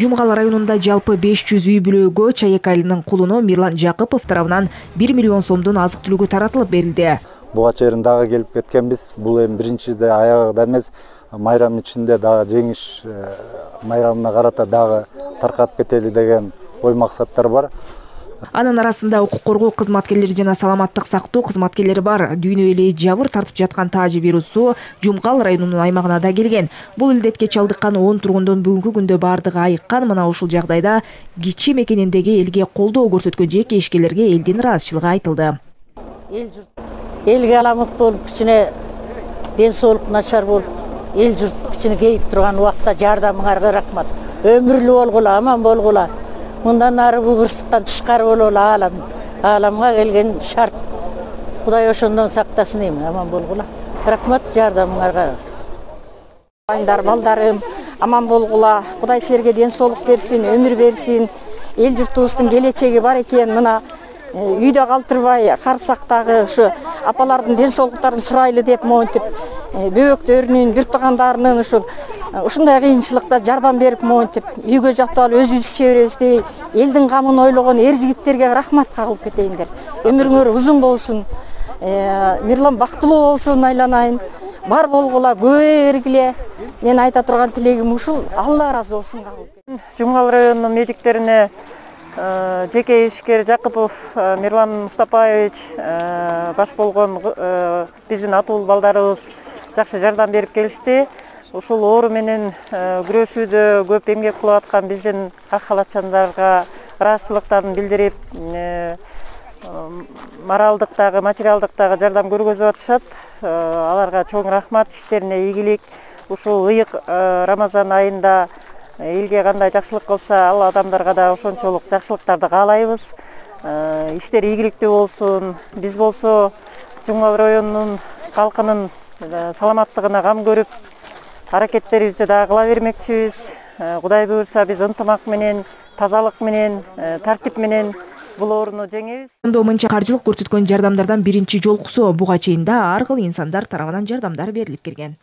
Жумгал районунда жалпы 500 үй бүлөгө Чайек айылынын кулуну Мирлан Жакыпов тарабынан 1 миллион сомдун азык түлүгү таратылып берилди. Буга чейин дагы келип кеткенбиз. Бул эми биринчиде аягында эмес, майрам ичинде дагы жеңиш майрамына карата дагы таркатып кетели деген ой максаттар бар. Анын арасында укук коргоо кызматкерлери жана саламаттык сактоо кызматкерлери бар. Дүйнө эле жабыр тартып жаткан Тажи вирусу Жумгал районунун аймагына да келген. Бул илдетке чалдыккан 10 тургундун бүгүнкү күндө бардыгы айыккан. Мына ушул жагдайда кичи мекениндеги элге колдоо көрсөткөн жеке ишкерлерге элдин ыраазычылыгы айтылды. Элге аламык болуп, кичине ден соолук начар болуп, эл журт кичине кейип турган убакта жардамыңарга рахмат. Өмүрлүү болгула, аман болгула. Мындан ары бул кырсыктан тышкары бололу ааламга келген шарт. Кудай ошондон сактасын эми, аман болгула. Рахмат жардамыңарга. Айдар балдарым, аман болгула. Кудай силерге ден соолук берсин, өмүр берсин. Эл журтубуздун келечеги бар экен. Мына үйдө калтырбай, карсактагы ушу апалардын ден соолуктарын сурайлы деп монтип, бөөктөрүнүн, бир туугандарынын ушундай кыйынчылыкта жардам берип монтип, үйгө жатып алып өзүбүз иче беребиз дебей, элдин камын ойлогон эр жигиттерге рахмат кагылып кетейиндер. Өмүрүңөр узун болсун. Мирлан бактылуу болсун айланайын. Бар болгула, көп бергиле. Мен айта турган тилегим ушул, Алла ыраазы болсун кагылып. Жумгал районунун медиктерине жеке ишкер Жакыпов Мирлан Мустапаевич баш болгон биздин атуу балдарыбыз жакшы жардам берип келишти. Ушул оору менен күрөшүүдө көп эмгек кылып аткан биздин ак халатчандарга ыраазычылыктарын билдирип, моралдык дагы, материалдык дагы жардам көргөзүп атышат. Аларга чоң рахмат, иштерине ийгилик. Ушул ыйык Рамазан айында элге кандай жакшылык кылса, ал адамдарга да ошончолук жакшылыктарды каалайбыз. Иштер ийгиликтүү болсун. Биз болсо Жумгал районунун калкынын саламаттыгына кам көрүп, аракеттерибизди дагы кыла бермекчибиз. Кудай буйрса, биз ынтымак менен, тазалык менен, тартип менен бул ооруну жеңебиз. Мынча каржылык көрсөткөн жардамдардан биринчи жолкусу. Буга чейин да ар кыл инсандар тарабынан жардамдар берилип келген.